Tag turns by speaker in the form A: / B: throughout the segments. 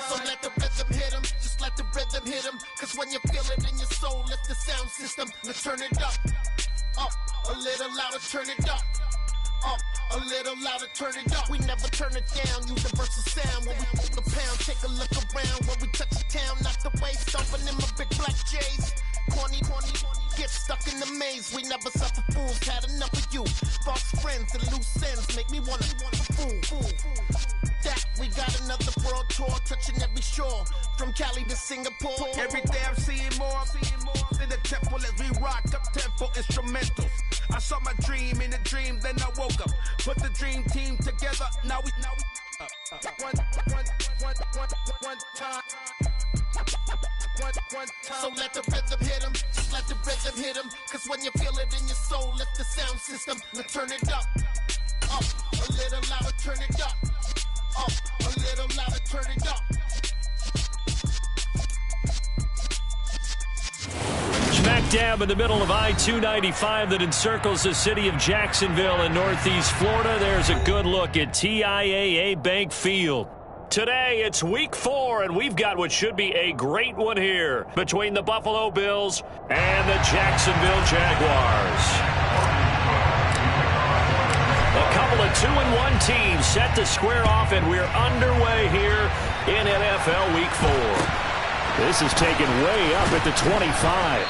A: So let the rhythm hit him, just let the rhythm hit him. Cause when you feel it in your soul, lift the sound system. Let's turn it up, a little louder, turn it up. A little louder, turn it up. We never turn it down, universal sound. When we move the pound, take a look around. When we touch the town, knock the waist, stomping in my big black J's. Corny, get stuck in the maze. We never suffer fools, had enough of you. False friends and loose ends make me wanna fool. That we got another world tour, touching every shore, from Cali to Singapore.
B: Every day I'm seeing more in the temple as we rock up tempo instrumentals. I saw my dream in a dream, then I woke up. Put the dream team together. Now we one time.
A: So let the rhythm hit him, just let the rhythm hit him. Cause when you feel it in your soul, lift the sound system. Let's turn it up, a little louder, turn it up, a little louder, turn it up.
C: Smack dab in the middle of I-295 that encircles the city of Jacksonville in northeast Florida. There's a good look at TIAA Bank Field. Today, it's week 4, and we've got what should be a great one here between the Buffalo Bills and the Jacksonville Jaguars. A couple of 2-1 teams set to square off, and we're underway here in NFL Week 4. This is taken way up at the 25.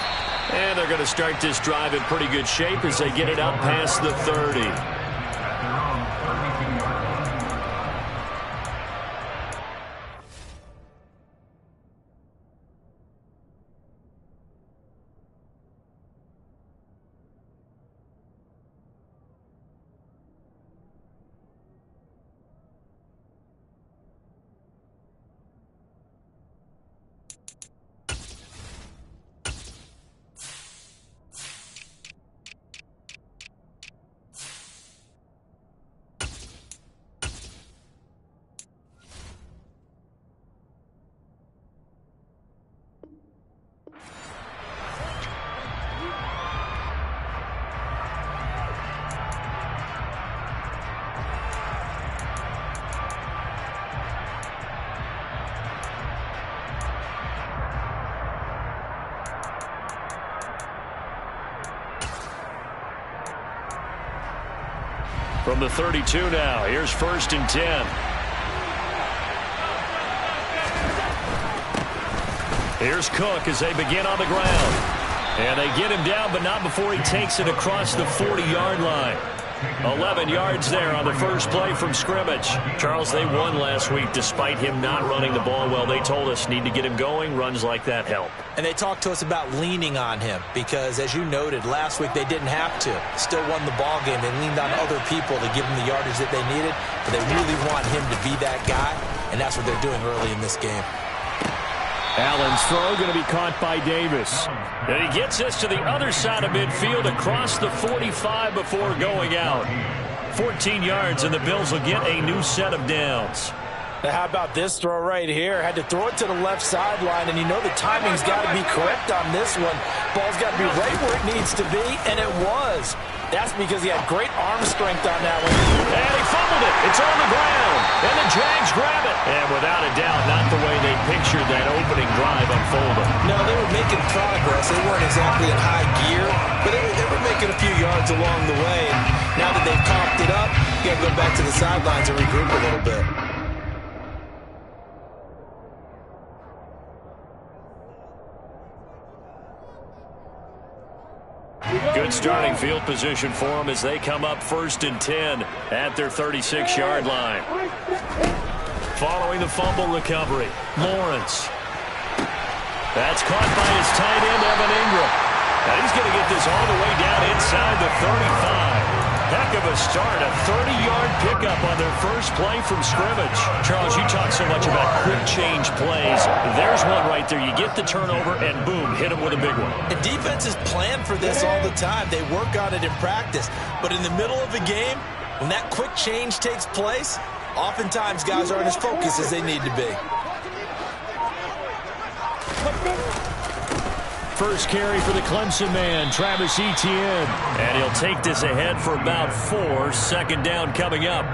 C: And they're going to start this drive in pretty good shape as they get it up past the 30. From the 32 now, here's 1st and 10. Here's Cook as they begin on the ground. And they get him down, but not before he takes it across the 40-yard line. 11 yards there on the first play from scrimmage. Charles, they won last week despite him not running the ball well. They told us need to get him going. Runs like that help.
D: And they talked to us about leaning on him because, as you noted, last week they didn't have to. Still won the ball game. They leaned on other people to give them the yardage that they needed. But they really want him to be that guy, and that's what they're doing early in this game.
C: Allen's throw going to be caught by Davis. And he gets us to the other side of midfield across the 45 before going out. 14 yards, and the Bills will get a new set of downs.
D: Now how about this throw right here? Had to throw it to the left sideline, and you know the timing's got to be correct on this one. Ball's got to be right where it needs to be, and it was. That's because he had great arm strength on that one.
C: And he fumbled it. It's on the ground. And the Jags grab it. And without a doubt, not the way they pictured that opening drive unfolding.
D: No, they were making progress. They weren't exactly in high gear, but they were making a few yards along the way. And now that they've comped it up, you got to go back to the sidelines and regroup a little bit.
C: Good starting field position for them as they come up 1st and 10 at their 36-yard line. Following the fumble recovery, Lawrence. That's caught by his tight end, Evan Ingram. And he's going to get this all the way down inside the 35. Heck of a start, a 30-yard pickup on their first play from scrimmage. Charles, you talk so much about quick change plays. There's one right there. You get the turnover, and boom, hit him with a big one.
D: And defenses plan for this all the time. They work on it in practice. But in the middle of the game, when that quick change takes place, oftentimes guys aren't as focused as they need to be.
C: first carry for the Clemson man, Travis Etienne. And he'll take this ahead for about 4. Second down coming up.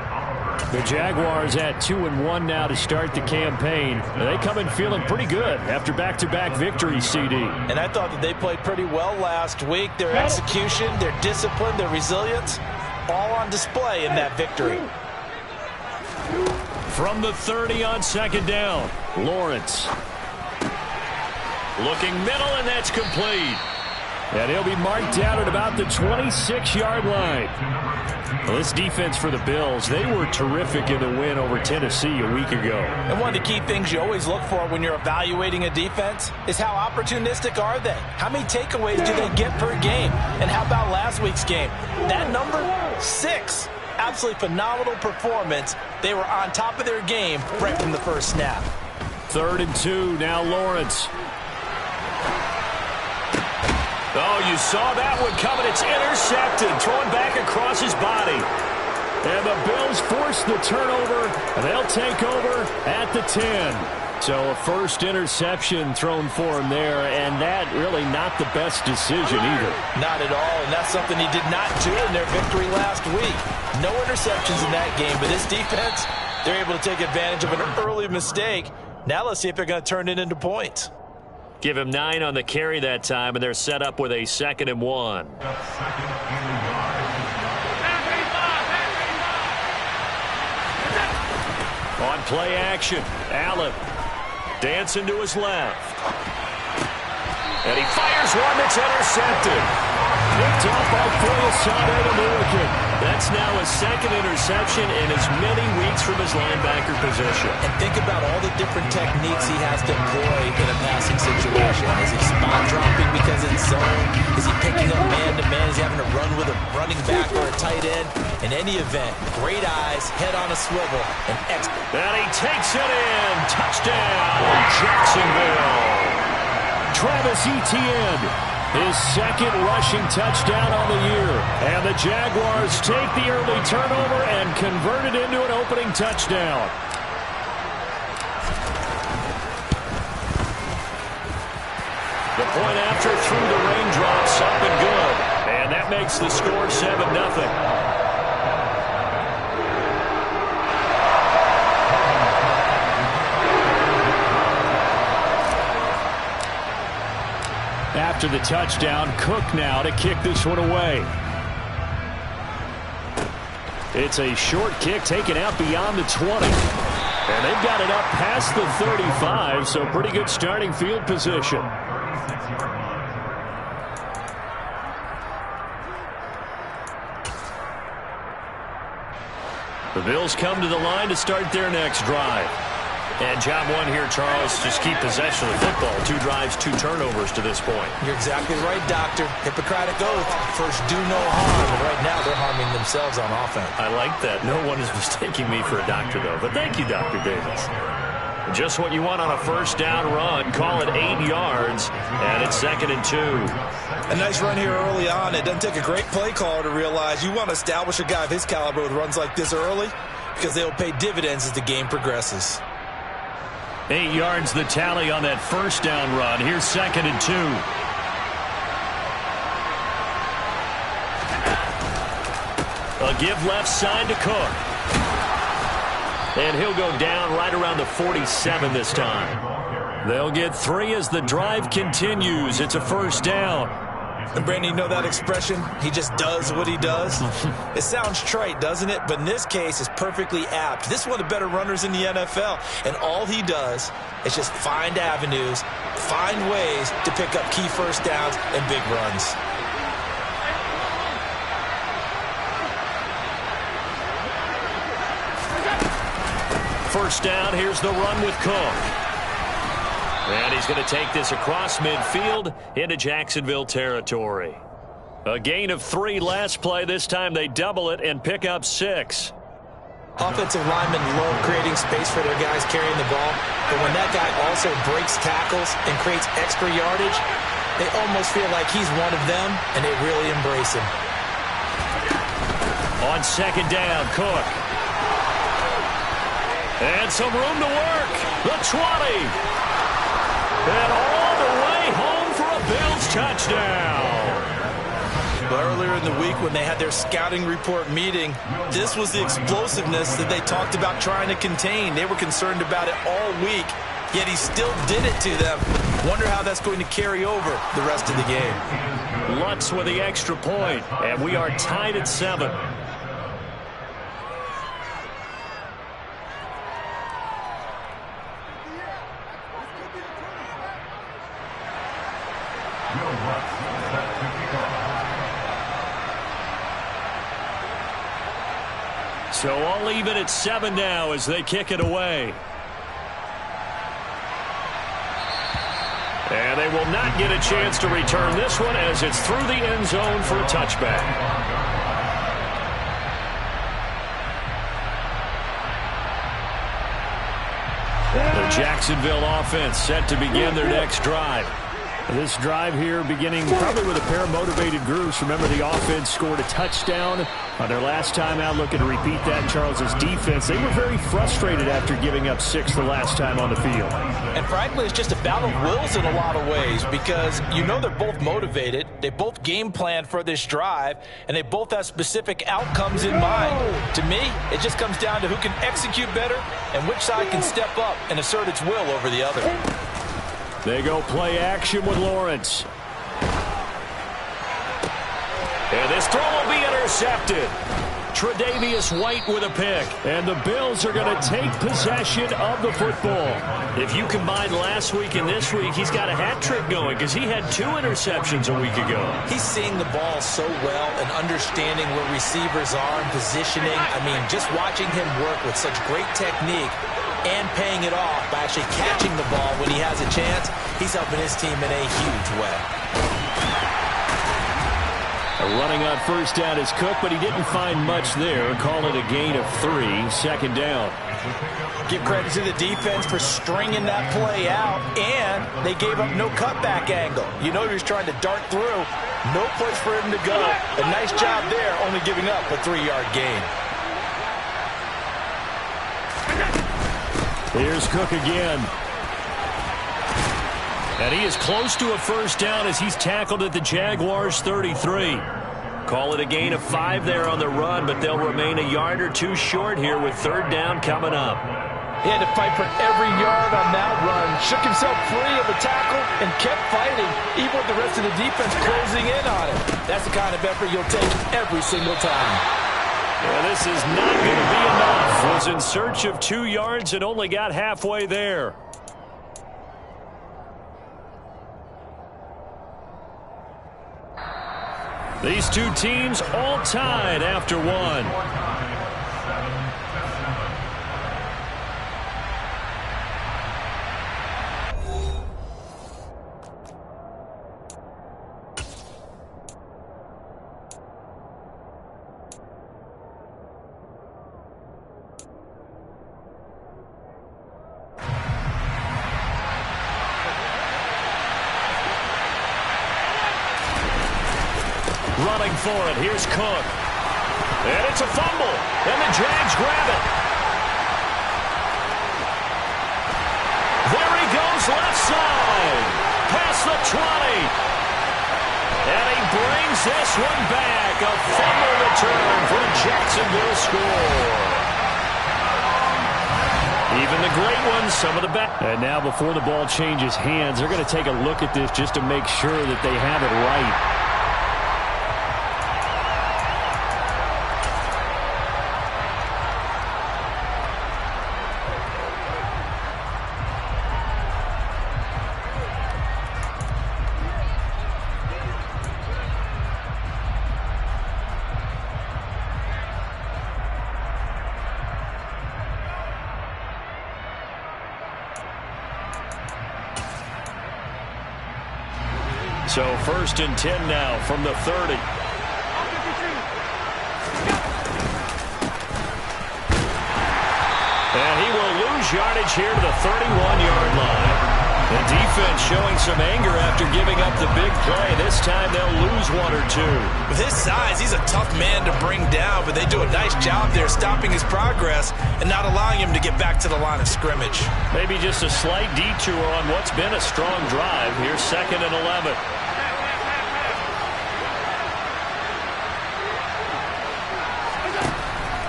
C: The Jaguars at 2-1 now to start the campaign. They come in feeling pretty good after back-to-back victories, CD.
D: And I thought that they played pretty well last week. Their execution, their discipline, their resilience, all on display in that victory.
C: From the 30 on second down, Lawrence. Looking middle, and that's complete. And he'll be marked down at about the 26-yard line. Well, this defense for the Bills, they were terrific in the win over Tennessee a week ago.
D: And one of the key things you always look for when you're evaluating a defense is how opportunistic are they? How many takeaways do they get per game? And how about last week's game? That number, 6. Absolutely phenomenal performance. They were on top of their game right from the first snap.
C: 3rd and 2, now Lawrence. Oh, you saw that one coming. It's intercepted. Thrown back across his body. And the Bills force the turnover, and they'll take over at the 10. So a first interception thrown for him there, and that really not the best decision either.
D: Not at all, and that's something he did not do in their victory last week. No interceptions in that game, but this defense, they're able to take advantage of an early mistake. Now let's see if they're going to turn it into points.
C: Give him 9 on the carry that time, and they're set up with a 2nd and 1. On play action, Allen dancing to his left. And he fires one that's intercepted. Picked off by Foyesade, the American. That's now his 2nd interception in as many weeks from his linebacker position.
D: And think about all the different techniques he has to employ in a passing situation. Is he spot dropping because it's zone? Is he picking up man-to-man? Is he having to run with a running back or a tight end? In any event, great eyes, head on a swivel, and
C: And he takes it in. Touchdown, Jacksonville. Travis Etienne, his 2nd rushing touchdown on the year. And the Jaguars take the early turnover and convert it into an opening touchdown. The point after through the raindrops, up and good. And that makes the score 7-0. After the touchdown, Cook now to kick this one away. It's a short kick taken out beyond the 20. And they've got it up past the 35, so pretty good starting field position. The Bills come to the line to start their next drive. And job one here, Charles, just keep possession of the football. 2 drives, 2 turnovers to this point.
D: You're exactly right, Doctor. Hippocratic oath. First, do no harm. And right now, they're harming themselves on offense.
C: I like that. No one is mistaking me for a doctor, though. But thank you, Dr. Davis. Just what you want on a first down run. Call it 8 yards, and it's 2nd and 2.
D: A nice run here early on. It doesn't take a great play caller to realize you want to establish a guy of his caliber with runs like this early because they'll pay dividends as the game progresses.
C: 8 yards the tally on that first down run. Here's 2nd and 2. A give left side to Cook. And he'll go down right around the 47 this time. They'll get 3 as the drive continues. It's a first down.
D: And Brandon, you know that expression? He just does what he does? It sounds trite, doesn't it? But in this case, it's perfectly apt. This is one of the better runners in the NFL. And all he does is just find avenues, find ways to pick up key first downs and big runs.
C: First down, here's the run with Cook. And he's going to take this across midfield into Jacksonville territory. A gain of 3 last play. This time they double it and pick up 6.
D: Offensive linemen love creating space for their guys carrying the ball. But when that guy also breaks tackles and creates extra yardage, they almost feel like he's one of them, and they really embrace him.
C: On second down, Cook. And some room to work. The 20. And all the way home for a Bills touchdown.
D: But earlier in the week when they had their scouting report meeting, this was the explosiveness that they talked about trying to contain. They were concerned about it all week, yet he still did it to them. Wonder how that's going to carry over the rest of the game.
C: Lutz with the extra point, and we are tied at 7. So all even at 7 now as they kick it away. And they will not get a chance to return this one as it's through the end zone for a touchback. The Jacksonville offense set to begin their next drive. This drive here beginning probably with a pair of motivated groups. Remember, the offense scored a touchdown on their last time out, looking to repeat that in Charles's defense. They were very frustrated after giving up 6 the last time on the field.
D: And frankly, it's just a battle of wills in a lot of ways because you know they're both motivated. They both game plan for this drive, and they both have specific outcomes in mind. To me, it just comes down to who can execute better and which side can step up and assert its will over the other.
C: They go play action with Lawrence. And this throw will be intercepted. Tre'Davious White with a pick. And the Bills are going to take possession of the football. If you combine last week and this week, he's got a hat trick going because he had 2 interceptions a week ago.
D: He's seeing the ball so well and understanding where receivers are and positioning. I mean, just watching him work with such great technique and paying it off by actually catching the ball when he has a chance, he's helping his team in a huge way.
C: Running on first down is Cook, but he didn't find much there. Call it a gain of 3, second down.
D: Give credit to the defense for stringing that play out, and they gave up no cutback angle. You know he was trying to dart through. No place for him to go. A nice job there, only giving up a 3-yard gain.
C: Here's Cook again. And he is close to a first down as he's tackled at the Jaguars' 33. Call it a gain of 5 there on the run, but they'll remain a yard or 2 short here with third down coming up.
D: He had to fight for every yard on that run. Shook himself free of a tackle and kept fighting, even with the rest of the defense closing in on him. That's the kind of effort you'll take every single time.
C: And this is not going to be enough. Was in search of 2 yards and only got halfway there. These two teams all tied after 1. Running for it. Here's Cook. And it's a fumble. And the Jags grab it. There he goes left side. Past the 20. And he brings this one back. A fumble return for a Jacksonville score. Even the great ones, some of the best. And now before the ball changes hands, they're going to take a look at this just to make sure that they have it right. So first and 10 now from the 30. And he will lose yardage here to the 31-yard line. The defense showing some anger after giving up the big play. This time they'll lose 1 or 2.
D: With his size, he's a tough man to bring down, but they do a nice job there stopping his progress and not allowing him to get back to the line of scrimmage.
C: Maybe just a slight detour on what's been a strong drive. Here's second and 11.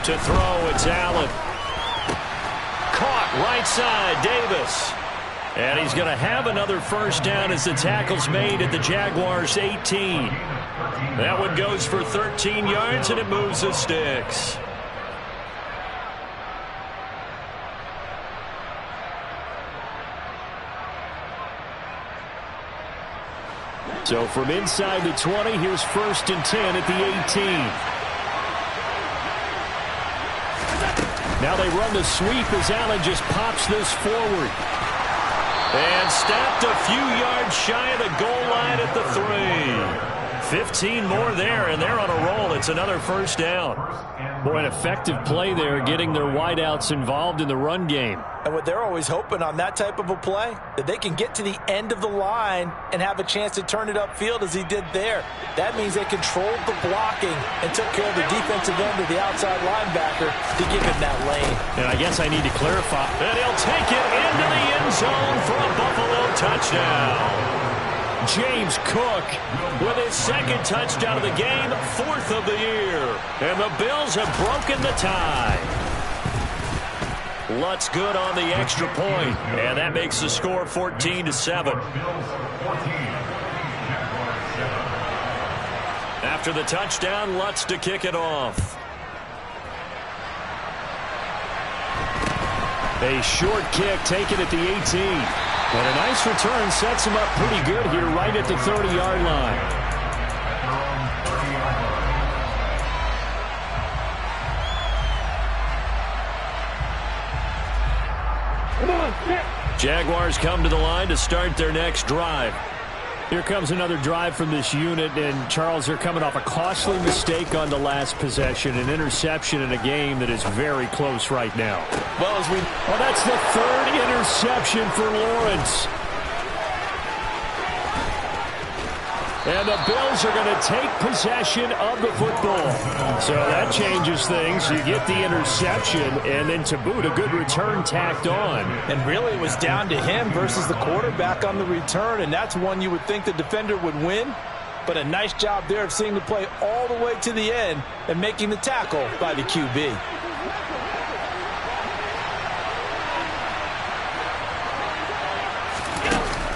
C: To throw, it's Allen. Caught right side, Davis. And he's going to have another first down as the tackle's made at the Jaguars' 18. That one goes for 13 yards, and it moves the sticks. So from inside the 20, here's 1st and 10 at the 18. Now they run the sweep as Allen just pops this forward. And stopped a few yards shy of the goal line at the 3. 15 more there, and they're on a roll. It's another first down. Boy, an effective play there, getting their wideouts involved in the run game.
D: And what they're always hoping on that type of a play, that they can get to the end of the line and have a chance to turn it upfield as he did there. That means they controlled the blocking and took care of the defensive end of the outside linebacker to give him that lane.
C: And I guess I need to clarify. And he'll take it into the end zone for a Buffalo touchdown. James Cook with his 2nd touchdown of the game, 4th of the year. And the Bills have broken the tie. Lutz good on the extra point, and that makes the score 14-7. After the touchdown, Lutz to kick it off. A short kick taken at the 18. And a nice return sets him up pretty good here right at the 30-yard line. Jaguars come to the line to start their next drive. Here comes another drive from this unit, and Charles, they're coming off a costly mistake on the last possession, an interception in a game that is very close right now.
D: Well,
C: that's the 3rd interception for Lawrence. And the Bills are going to take possession of the football. So that changes things. You get the interception, and then to boot, a good return tacked on.
D: And really it was down to him versus the quarterback on the return, and that's one you would think the defender would win. But a nice job there of seeing the play all the way to the end and making the tackle by the QB.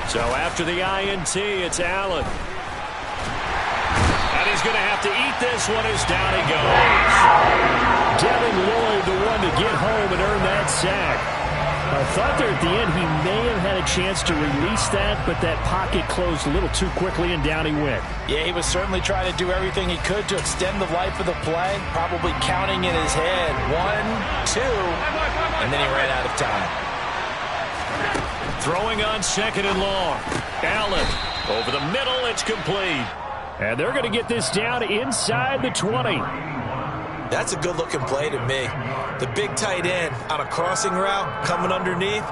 C: So after the INT, it's Allen. And he's going to have to eat this one as down he goes. Devin Lloyd, the one to get home and earn that sack. I thought there at the end he may have had a chance to release that, but that pocket closed a little too quickly, and down he went.
D: Yeah, he was certainly trying to do everything he could to extend the life of the play, probably counting in his head 1, 2, and then he ran out of time.
C: Throwing on 2nd and long. Allen over the middle, it's complete. And they're going to get this down inside the 20.
D: That's a good-looking play to me. The big tight end on a crossing route coming underneath.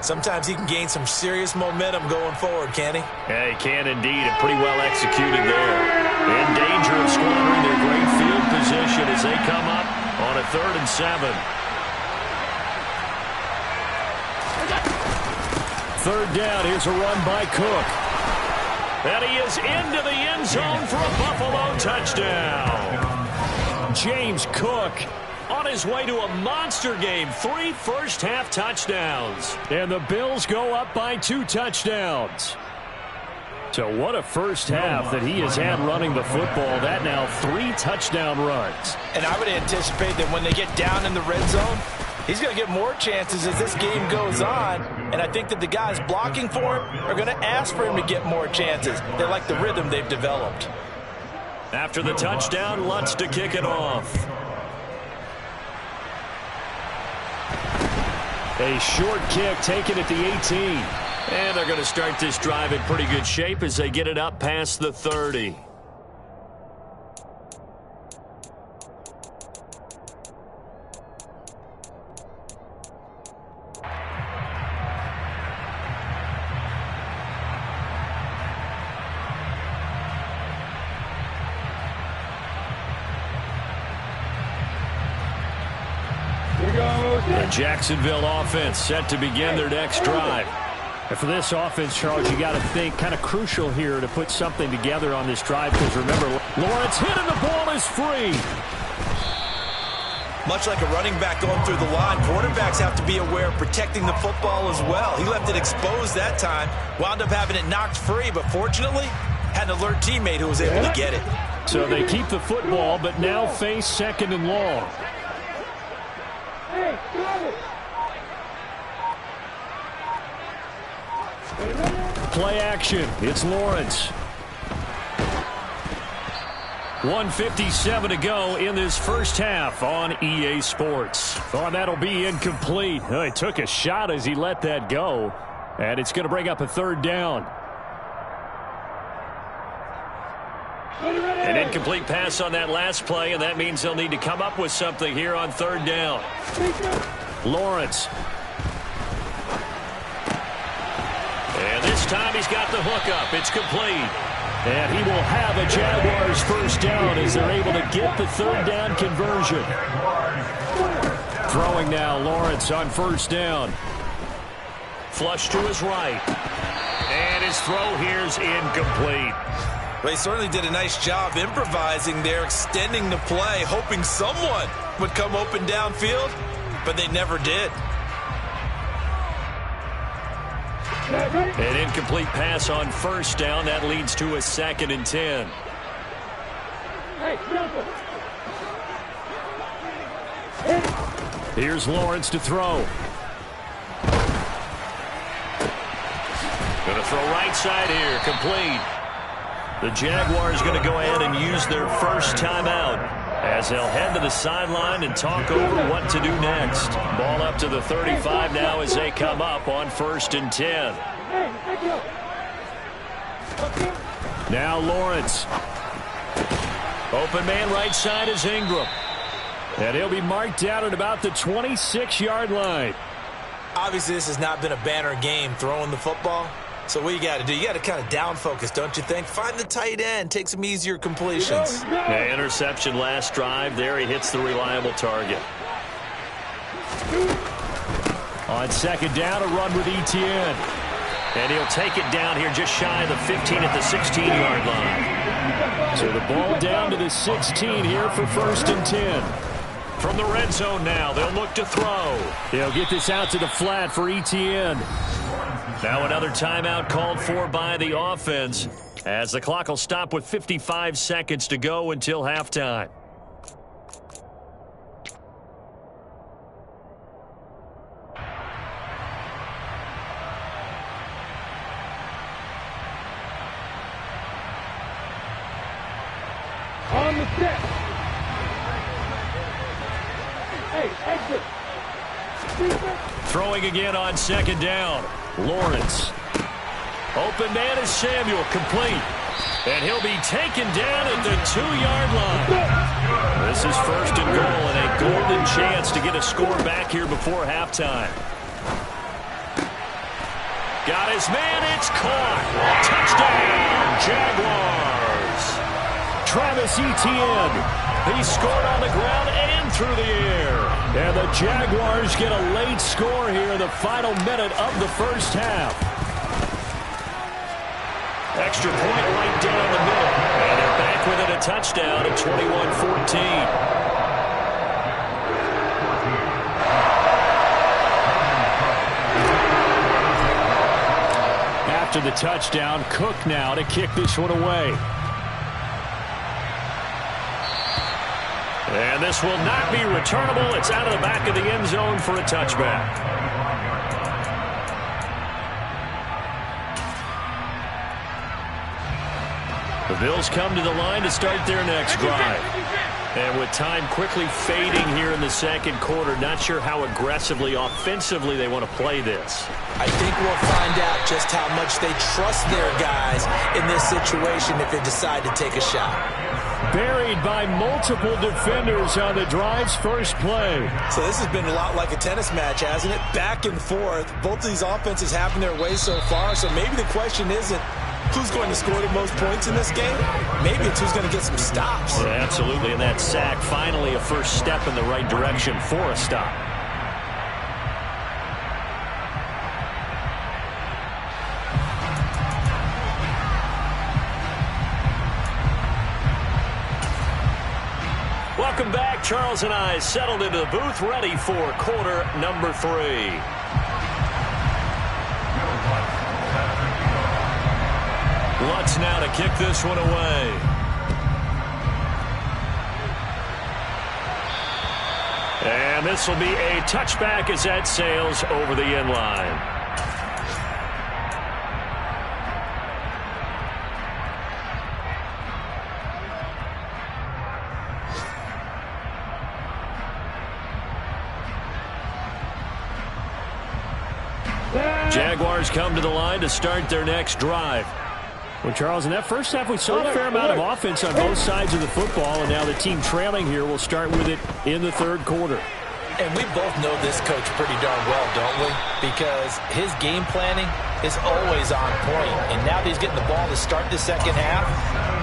D: Sometimes he can gain some serious momentum going forward, can't he?
C: Yeah, he can indeed, and pretty well executed there. In danger of squandering their great field position as they come up on a 3rd and 7. 3rd down, here's a run by Cook. And he is into the end zone for a Buffalo touchdown. James Cook on his way to a monster game. 3 first-half touchdowns. And the Bills go up by 2 touchdowns. So what a first half that he has had running the football. That now 3 touchdown runs.
D: And I would anticipate that when they get down in the red zone, he's going to get more chances as this game goes on, and I think that the guys blocking for him are going to ask for him to get more chances. They like the rhythm they've developed.
C: After the touchdown, Lutz to kick it off. A short kick taken at the 18. And they're going to start this drive in pretty good shape as they get it up past the 30. The Jacksonville offense set to begin their next drive. And for this offense, Charles, you got to think kind of crucial here to put something together on this drive, because remember, Lawrence hit and the ball is free.
D: Much like a running back going through the line, quarterbacks have to be aware of protecting the football as well. He left it exposed that time, wound up having it knocked free, but fortunately, had an alert teammate who was able to get it.
C: So they keep the football, but now face 2nd and long. Play action. It's Lawrence. 1:57 to go in this first half on EA Sports. Oh, that'll be incomplete. Oh, he took a shot as he let that go, and it's going to bring up a 3rd down. An incomplete pass on that last play, and that means they'll need to come up with something here on 3rd down. Lawrence. And this time he's got the hookup. It's complete. And he will have a Jaguars first down as they're able to get the 3rd down conversion. Throwing now, Lawrence on 1st down. Flush to his right. And his throw here's incomplete.
D: Well, he certainly did a nice job improvising there, extending the play, hoping someone would come open downfield, but they never did.
C: An incomplete pass on 1st down. That leads to a 2nd and 10. Here's Lawrence to throw. Going to throw right side here. Complete. The Jaguars going to go ahead and use their first timeout as they'll head to the sideline and talk over what to do next. Ball up to the 35 now as they come up on 1st and 10. Now Lawrence. Open man right side is Ingram. And he'll be marked down at about the 26-yard line.
D: Obviously, this has not been a banner game throwing the football. So what you got to do, you got to kind of down focus, don't you think? Find the tight end, take some easier completions.
C: Yeah, interception last drive. There he hits the reliable target. On 2nd down, a run with Etienne. And he'll take it down here just shy of the 15 at the 16-yard line. So the ball down to the 16 here for 1st and 10. From the red zone now, they'll look to throw. They'll get this out to the flat for Etienne. Now another timeout called for by the offense as the clock will stop with 55 seconds to go until halftime.
E: On the step. Hey, exit.
C: Throwing again on 2nd down. Lawrence. Open man is Samuel. Complete. And he'll be taken down at the 2-yard line. This is 1st and goal and a golden chance to get a score back here before halftime. Got his man. It's caught. Touchdown, Jaguars. Travis Etienne. He scored on the ground and through the air. And the Jaguars get a late score here in the final minute of the first half. Extra point right down the middle. And they're back with it, a touchdown at 21-14. After the touchdown, Cook now to kick this one away. And this will not be returnable. It's out of the back of the end zone for a touchback. The Bills come to the line to start their next drive. And with time quickly fading here in the 2nd quarter, not sure how aggressively, offensively they want to play this.
D: I think we'll find out just how much they trust their guys in this situation if they decide to take a shot.
C: Buried by multiple defenders on the drive's first play.
D: So this has been a lot like a tennis match, hasn't it? Back and forth. Both of these offenses having their way so far. So maybe the question isn't who's going to score the most points in this game. Maybe it's who's going to get some stops.
C: Yeah, absolutely. And that sack, finally a first step in the right direction for a stop. Welcome back back. Charles and I settled into the booth, ready for quarter number 3. Lutz now to kick this one away. And this will be a touchback as that sails over the end line. Jaguars come to the line to start their next drive. Well, Charles, in that first half, we saw a fair amount of offense on both sides of the football, and now the team trailing here will start with it in the third quarter.
D: And we both know this coach pretty darn well, don't we? Because his game planning is always on point. And now that he's getting the ball to start the second half,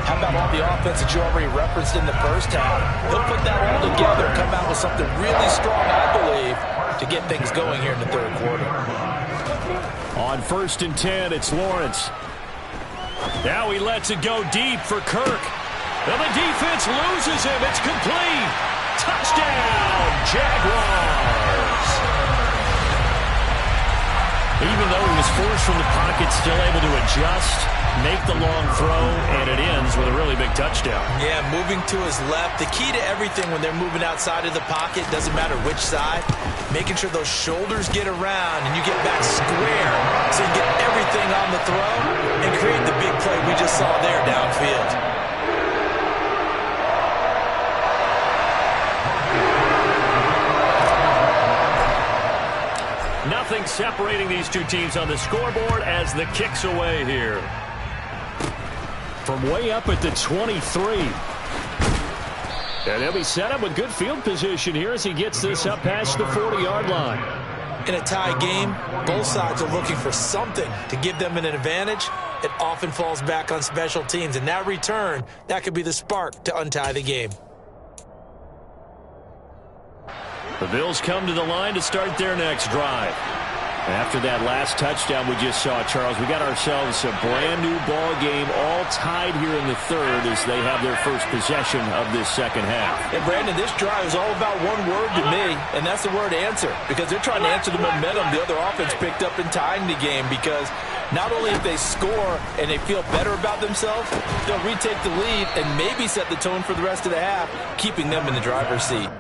D: how about all the offense that you already referenced in the first half? He'll put that all together and come out with something really strong, I believe, to get things going here in the third quarter.
C: On 1st and 10, it's Lawrence. Now he lets it go deep for Kirk. Now the defense loses him. It's complete. Touchdown, Jaguars. Even though he was forced from the pocket, still able to adjust, make the long throw, and it ends with a really big touchdown. Yeah, moving to his left. The key to everything when they're moving outside of the pocket, doesn't matter which side, making sure those shoulders get around and you get back square so you get everything on the throw and create the big play we just saw there downfield. Nothing separating these two teams on the scoreboard as the kick's away here. From way up at the 23. And they'll be set up with good field position here as he gets this up past the 40-yard line. In a tie game, both sides are looking for something to give them an advantage. It often falls back on special teams. And that return, that could be the spark to untie the game. The Bills come to the line to start their next drive. After that last touchdown we just saw, Charles, we got ourselves a brand-new ball game, all tied here in the third as they have their first possession of this second half. And, Brandon, this drive is all about one word to me, and that's the word answer, because they're trying to answer the momentum the other offense picked up in tying the game, because not only if they score and they feel better about themselves, they'll retake the lead and maybe set the tone for the rest of the half, keeping them in the driver's seat.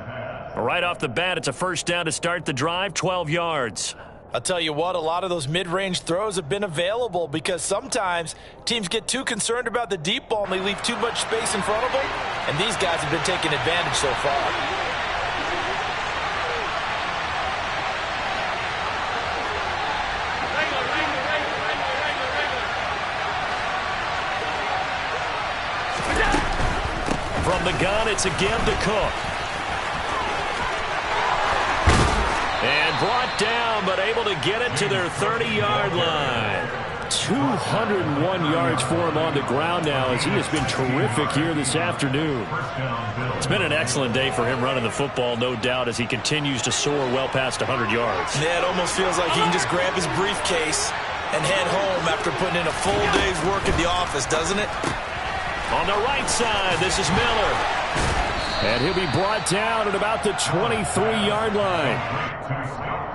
C: Right off the bat, it's a first down to start the drive, 12 yards. I'll tell you what, a lot of those mid-range throws have been available because sometimes teams get too concerned about the deep ball and they leave too much space in front of them, and these guys have been taking advantage so far. From the gun, it's again to Cook. And brought down, but able to get it to their 30-yard line. 201 yards for him on the ground now as he has been terrific here this afternoon. It's been an excellent day for him running the football, no doubt, as he continues to soar well past 100 yards. Yeah, it almost feels like he can just grab his briefcase and head home after putting in a full day's work at the office, doesn't it? On the right side, this is Miller. And he'll be brought down at about the 23-yard line.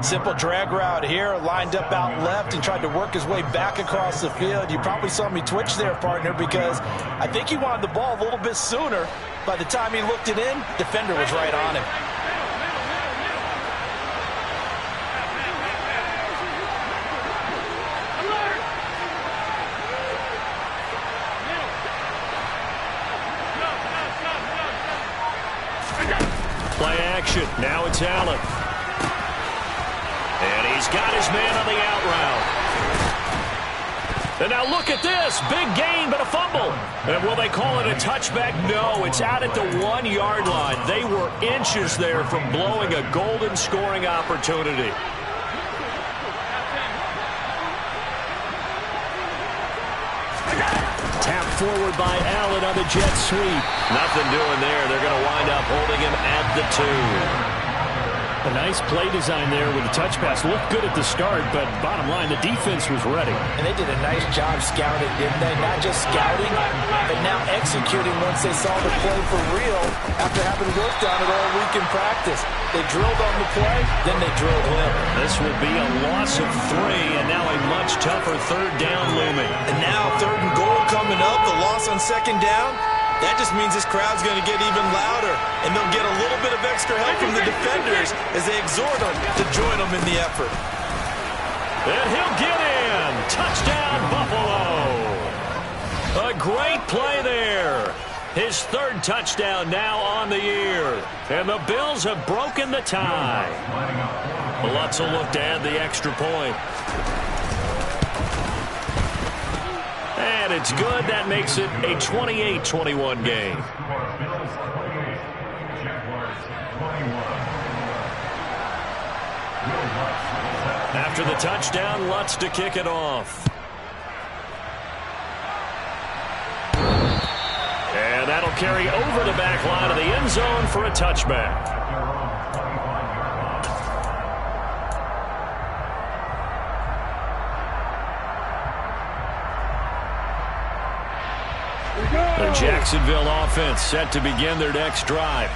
C: Simple drag route here, lined up out left and tried to work his way back across the field. You probably saw me twitch there, partner, because I think he wanted the ball a little bit sooner. By the time he looked it in, defender was right on him. Play action. Now it's Allen. And he's got his man on the out route. And now look at this. Big gain, but a fumble. And will they call it a touchback? No, it's out at the 1-yard line. They were inches there from blowing a golden scoring opportunity. Tapped forward by Allen on the jet sweep. Nothing doing there. They're going to wind up holding him at the 2. A nice play design there with the touch pass. Looked good at the start, but bottom line, the defense was ready.
D: And they did a nice job scouting, didn't they? Not just scouting, but now executing once they saw the play for real after having worked on it all week in practice. They drilled on the play, then they drilled him.
C: This will be a loss of 3, and now a much tougher third down looming.
D: And now 3rd and goal coming up, the loss on 2nd down. That just means this crowd's going to get even louder, and they'll get a little bit of extra help from the defenders as they exhort them to join them in the effort.
C: And he'll get in. Touchdown, Buffalo. A great play there. His 3rd touchdown now on the year. And the Bills have broken the tie. Lutz will look to add the extra point. And it's good. That makes it a 28-21 game. After the touchdown, Lutz to kick it off. And that'll carry over the back line of the end zone for a touchback. The Jacksonville offense set to begin their next drive.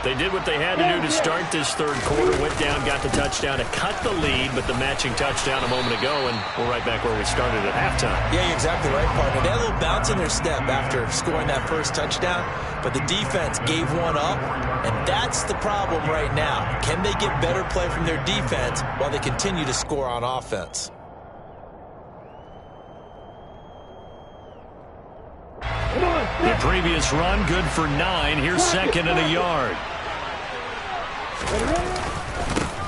C: They did what they had to do to start this 3rd quarter. Went down, got the touchdown to cut the lead, but the matching touchdown a moment ago, and we're right back where we started at halftime.
D: Yeah, you're exactly right, partner. They had a little bounce in their step after scoring that first touchdown, but the defense gave one up, and that's the problem right now. Can they get better play from their defense while they continue to score on offense?
C: The previous run, good for 9. Here's 2nd and a yard.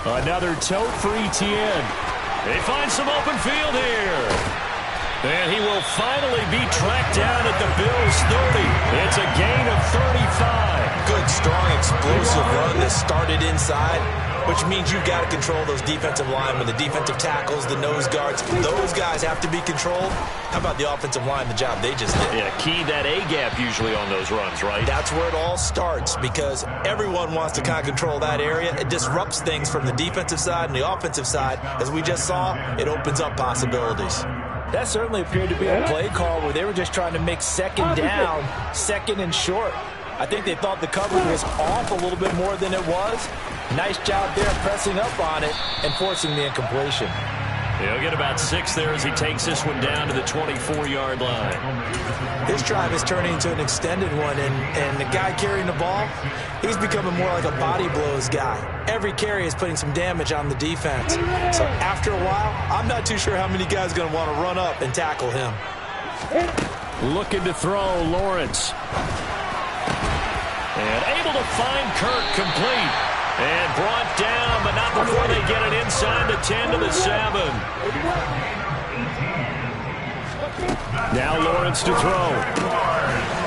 C: Another tote for Etienne. They find some open field here. And he will finally be tracked down at the Bills' 30. It's a gain of 35.
D: Good, strong, explosive run that started inside, which means you've got to control those defensive linemen, the defensive tackles, the nose guards. Those guys have to be controlled. How about the offensive line, the job they just did?
C: Yeah, key that A-gap usually on those runs, right?
D: That's where it all starts because everyone wants to kind of control that area. It disrupts things from the defensive side and the offensive side. As we just saw, it opens up possibilities.
F: That certainly appeared to be a play call where they were just trying to make 2nd down, 2nd and short. I think they thought the coverage was off a little bit more than it was. Nice job there pressing up on it and forcing the incompletion.
C: He'll get about 6 there as he takes this one down to the 24-yard line.
D: This drive is turning into an extended one, and the guy carrying the ball, he's becoming more like a body blows guy. Every carry is putting some damage on the defense. So after a while, I'm not too sure how many guys are going to want to run up and tackle him.
C: Looking to throw, Lawrence. And able to find Kirk complete. And brought down, but not before they get it inside the 10 to the 7. Now Lawrence to throw.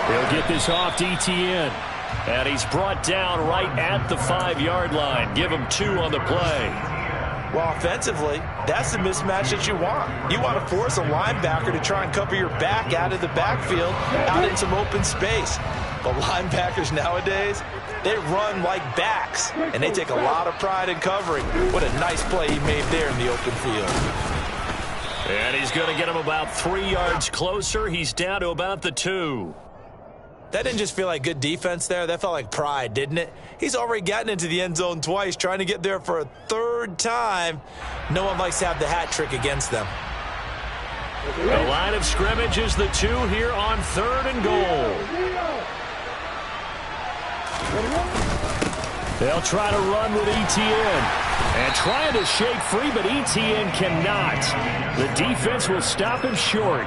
C: He'll get this off to Etienne. And he's brought down right at the 5-yard line. Give him 2 on the play.
D: Well, offensively, that's the mismatch that you want. You want to force a linebacker to try and cover your back out of the backfield, out in some open space. But linebackers nowadays, they run like backs, and they take a lot of pride in covering. What a nice play he made there in the open field.
C: And he's going to get him about 3 yards closer. He's down to about the 2.
D: That didn't just feel like good defense there. That felt like pride, didn't it? He's already gotten into the end zone twice, trying to get there for a 3rd time. No one likes to have the hat trick against them.
C: The line of scrimmage is the 2 here on 3rd and goal. They'll try to run with Etienne. And trying to shake free, but Etienne cannot. The defense will stop him short.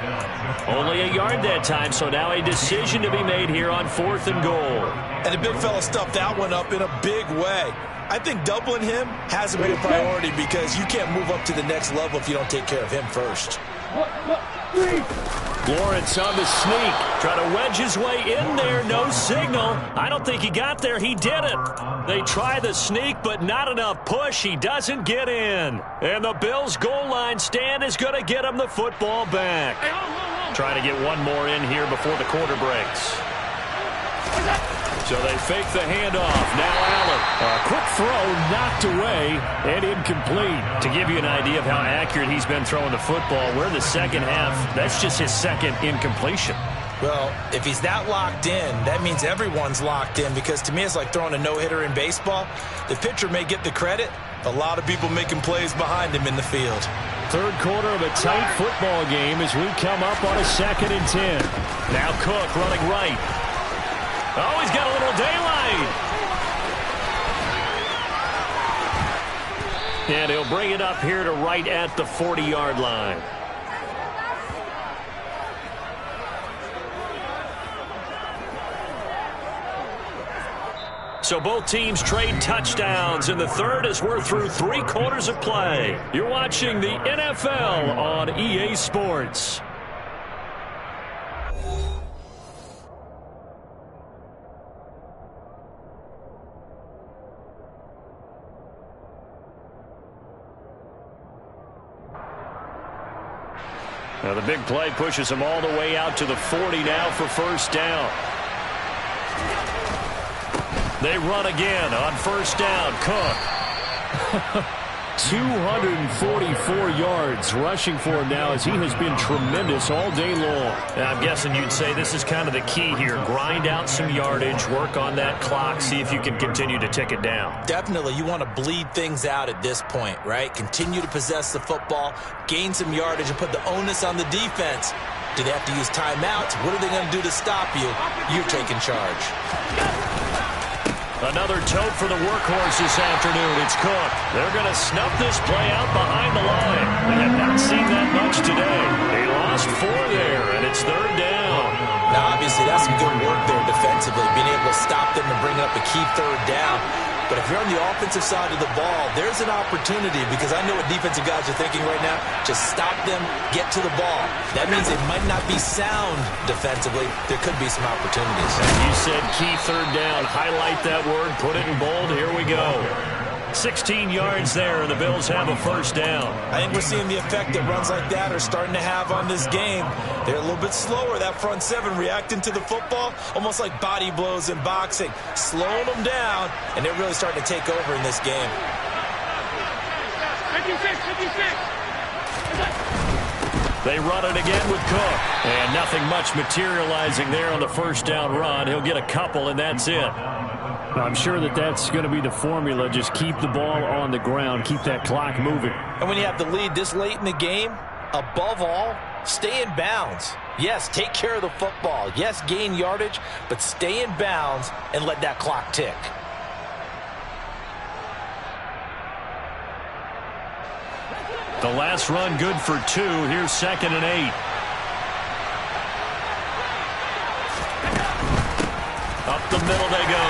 C: Only a yard that time, so now a decision to be made here on 4th and goal.
D: And the big fella stuffed that one up in a big way. I think doubling him has to be a priority because you can't move up to the next level if you don't take care of him first.
C: Lawrence on the sneak. Trying to wedge his way in there. No signal. I don't think he got there. He didn't. They try the sneak, but not enough push. He doesn't get in. And the Bills' goal line stand is going to get him the football back. Trying to get one more in here before the quarter breaks. So they fake the handoff. Now Allen.
G: A quick throw knocked away and incomplete.
C: To give you an idea of how accurate he's been throwing the football, we're in the second half. That's just his second incompletion.
D: Well, if he's that locked in, that means everyone's locked in, because to me it's like throwing a no-hitter in baseball. The pitcher may get the credit. A lot of people making plays behind him in the field.
G: Third quarter of a tight football game as we come up on a 2nd and 10.
C: Now Cook running right. Oh, he's got a little daylight. And he'll bring it up here to right at the 40-yard line. So both teams trade touchdowns in the third as we're through 3 quarters of play. You're watching the NFL on EA Sports. Now the big play pushes them all the way out to the 40 now for first down. They run again on first down. Cook.
G: 244 yards rushing for him now, as he has been tremendous all day long.
C: Now, I'm guessing you'd say this is kind of the key here. Grind out some yardage, work on that clock, see if you can continue to tick it down.
D: Definitely, you want to bleed things out at this point, right? Continue to possess the football, gain some yardage, and put the onus on the defense. Do they have to use timeouts? What are they going to do to stop you? You're taking charge.
C: Another tote for the workhorse this afternoon. It's Cook. They're going to snuff this play out behind the line. We have not seen that much today. He lost 4 there, and it's third down.
D: Now, obviously, that's some good work there defensively, being able to stop them and bring up a key third down. But if you're on the offensive side of the ball, there's an opportunity, because I know what defensive guys are thinking right now. Just stop them, get to the ball. That means it might not be sound defensively. There could be some opportunities.
C: You said key third down. Highlight that word. Put it in bold. Here we go. 16 yards there, and the Bills have a first down.
D: I think we're seeing the effect that runs like that are starting to have on this game. They're a little bit slower, that front 7, reacting to the football, almost like body blows in boxing, slowing them down, and they're really starting to take over in this game.
E: 56.
C: They run it again with Cook, and nothing much materializing there on the first down run. He'll get a couple, and that's it.
G: I'm sure that's going to be the formula. Just keep the ball on the ground. Keep that clock moving.
D: And when you have the lead this late in the game, above all, stay in bounds. Yes, take care of the football. Yes, gain yardage, but stay in bounds and let that clock tick.
C: The last run good for 2. Here's 2nd and 8. Up the middle they go.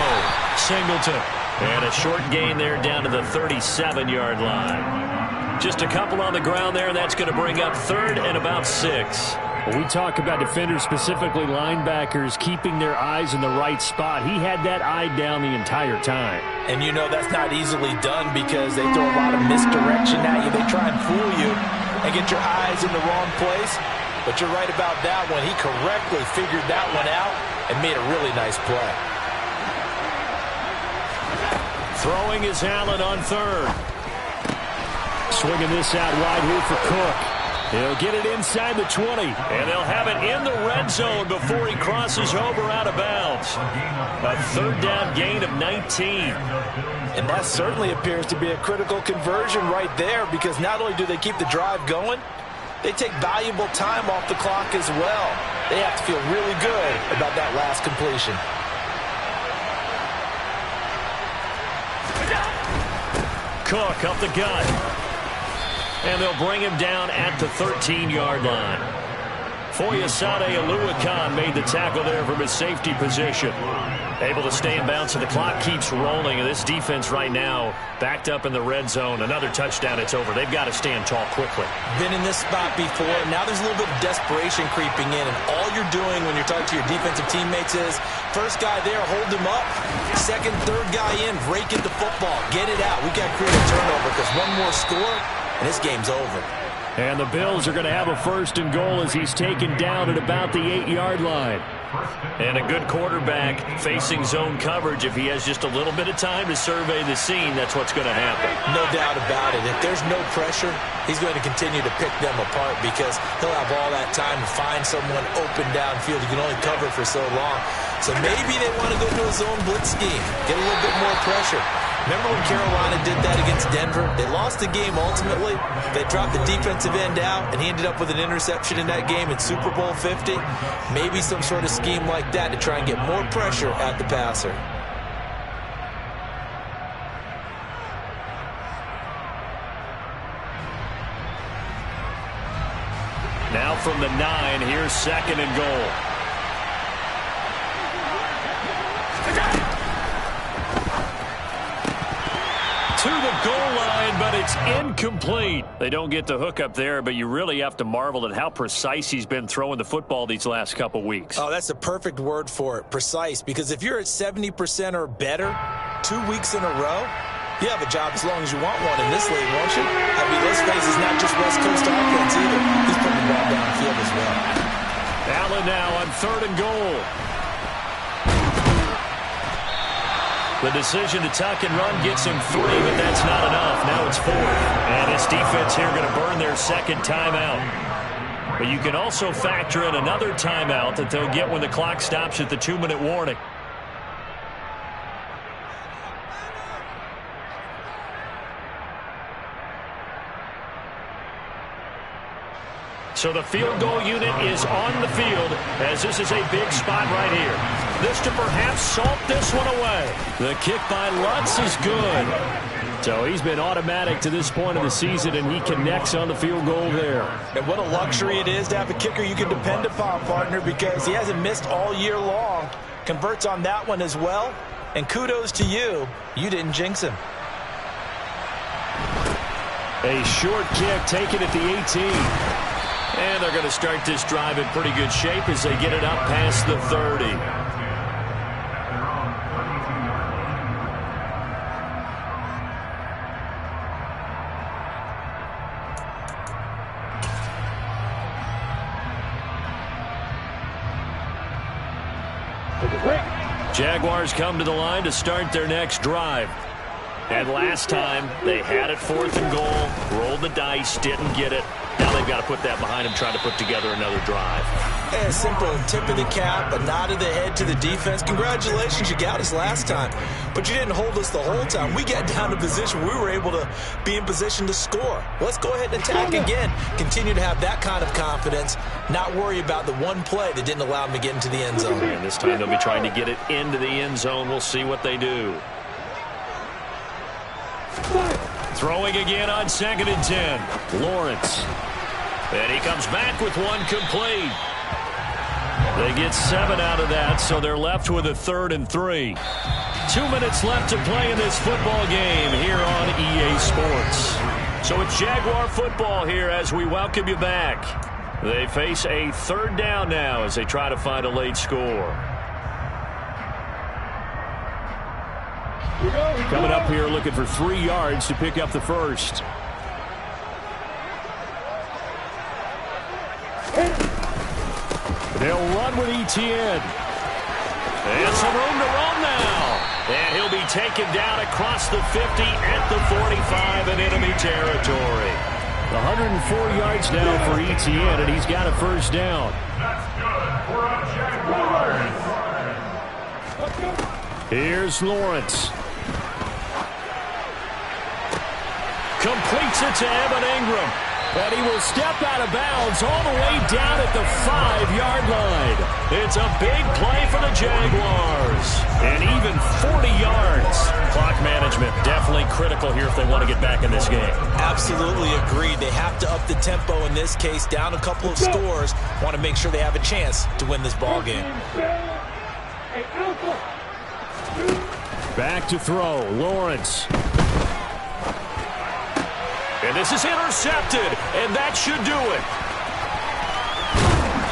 C: Singleton. And a short gain there down to the 37-yard line. Just a couple on the ground there. That's going to bring up 3rd and about 6.
G: When we talk about defenders, specifically linebackers, keeping their eyes in the right spot, he had that eye down the entire time.
D: And you know that's not easily done, because they throw a lot of misdirection at you. They try and fool you and get your eyes in the wrong place. But you're right about that one. He correctly figured that one out and made a really nice play.
C: Throwing is Allen on 3rd.
G: Swinging this out wide here for Cook. He'll get it inside the 20.
C: And they'll have it in the red zone before he crosses over out of bounds. A 3rd down gain of 19.
D: And that certainly appears to be a critical conversion right there, because not only do they keep the drive going, they take valuable time off the clock as well. They have to feel really good about that last completion.
C: Cook up the gut. And they'll bring him down at the 13-yard line. Foyesade Oluwakan made the tackle there from his safety position. Able to stay in bounds, so the clock keeps rolling. And this defense right now backed up in the red zone. Another touchdown, it's over. They've got to stand tall quickly.
D: Been in this spot before. Now there's a little bit of desperation creeping in. And all you're doing when you're talking to your defensive teammates is, first guy there, hold him up. Second, third guy in, break at the football. Get it out. We got to create a turnover, because one more score, and this game's over.
G: And the Bills are going to have a 1st and goal as he's taken down at about the 8-yard line.
C: And a good quarterback facing zone coverage, if he has just a little bit of time to survey the scene, that's what's going to happen.
D: No doubt about it. If there's no pressure, he's going to continue to pick them apart because he'll have all that time to find someone open downfield. He can only cover for so long. So maybe they want to go to a zone blitz scheme, get a little bit more pressure. Remember when Carolina did that against Denver? They lost the game ultimately. They dropped the defensive end out, and he ended up with an interception in that game in Super Bowl 50. Maybe some sort of scheme like that to try and get more pressure at the passer.
C: Now from the 9, here's 2nd and goal. To the goal line, but it's incomplete. They don't get the hook up there, but you really have to marvel at how precise he's been throwing the football these last couple weeks.
D: Oh, that's the perfect word for it, precise, because if you're at 70% or better 2 weeks in a row, you have a job as long as you want one in this league, won't you? I mean, let's face it, it's not just West Coast offense either. He's putting the ball downfield as well.
C: Allen now on 3rd and goal. The decision to tuck and run gets him 3, but that's not enough. Now it's 4th. And this defense here going to burn their 2nd timeout. But you can also factor in another timeout that they'll get when the clock stops at the 2-minute warning. So the field goal unit is on the field as this is a big spot right here. This to perhaps salt this one away. The kick by Lutz is good. So he's been automatic to this point of the season, and he connects on the field goal there.
D: And what a luxury it is to have a kicker you can depend upon, partner, because he hasn't missed all year long. Converts on that one as well. And kudos to you. You didn't jinx him.
C: A short kick taken at the 18. And they're going to start this drive in pretty good shape as they get it up past the 30. Jaguars come to the line to start their next drive. And last time, they had it 4th and goal, rolled the dice, didn't get it. Now they've got to put that behind them, trying to put together another drive.
D: A simple tip of the cap, a nod of the head to the defense. Congratulations, you got us last time. But you didn't hold us the whole time. We got down to position. We were able to be in position to score. Let's go ahead and attack again. Continue to have that kind of confidence, not worry about the one play that didn't allow them to get into the end zone.
C: And this time they'll be trying to get it into the end zone. We'll see what they do. Throwing again on 2nd and 10. Lawrence. And he comes back with one complete. They get 7 out of that, so they're left with a 3rd and 3. 2 minutes left to play in this football game here on EA Sports. So it's Jaguar football here as we welcome you back. They face a 3rd down now as they try to find a late score. Coming up here looking for 3 yards to pick up the first. They'll run with Etienne. And some room to run now. And he'll be taken down across the 50 at the 45 in enemy territory. 104 yards now for Etienne, and he's got a first down. Here's Lawrence. Completes it to Evan Ingram. And he will step out of bounds all the way down at the 5-yard line. It's a big play for the Jaguars. And even 40 yards. Clock management definitely critical here if they want to get back in this game.
D: Absolutely agreed. They have to up the tempo in this case, down a couple of scores. Want to make sure they have a chance to win this ball game.
C: Back to throw. Lawrence. And this is intercepted, and that should do it.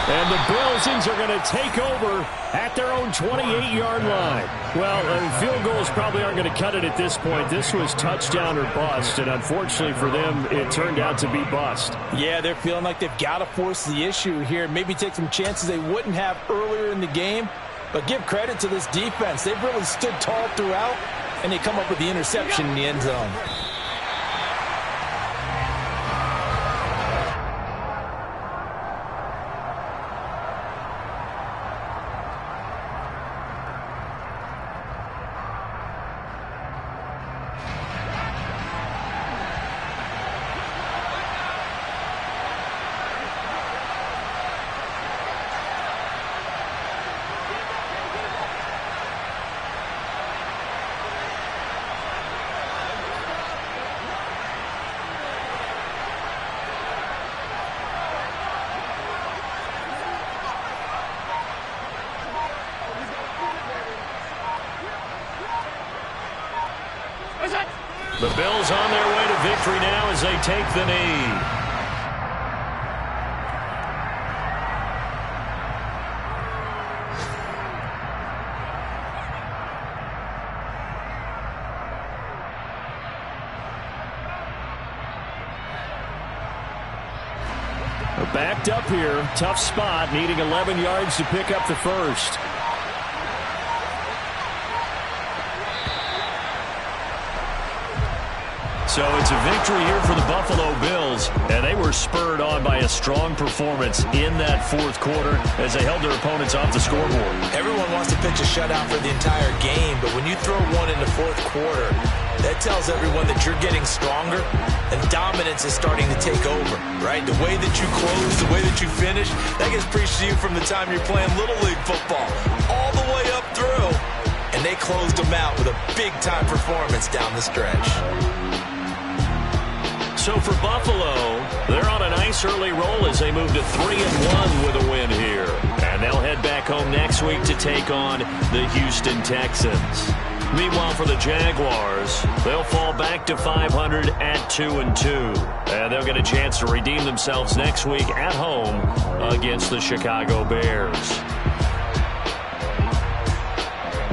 G: And the Bills are going to take over at their own 28-yard line. Well, field goals probably aren't going to cut it at this point. This was touchdown or bust, and unfortunately for them, it turned out to be bust.
F: Yeah, they're feeling like they've got to force the issue here, maybe take some chances they wouldn't have earlier in the game. But give credit to this defense. They've really stood tall throughout, and they come up with the interception in the end zone.
C: The Bills on their way to victory now as they take the knee.
G: They're backed up here. Tough spot, needing 11 yards to pick up the first.
C: So it's a victory here for the Buffalo Bills, and they were spurred on by a strong performance in that fourth quarter as they held their opponents off the scoreboard.
D: Everyone wants to pitch a shutout for the entire game, but when you throw one in the fourth quarter, that tells everyone that you're getting stronger and dominance is starting to take over, right? The way that you close, the way that you finish, that gets preached to you from the time you're playing Little League football all the way up through, and they closed them out with a big-time performance down the stretch.
C: So for Buffalo, they're on a nice early roll as they move to 3-1 with a win here. And they'll head back home next week to take on the Houston Texans. Meanwhile, for the Jaguars, they'll fall back to 500 at 2-2. And they'll get a chance to redeem themselves next week at home against the Chicago Bears.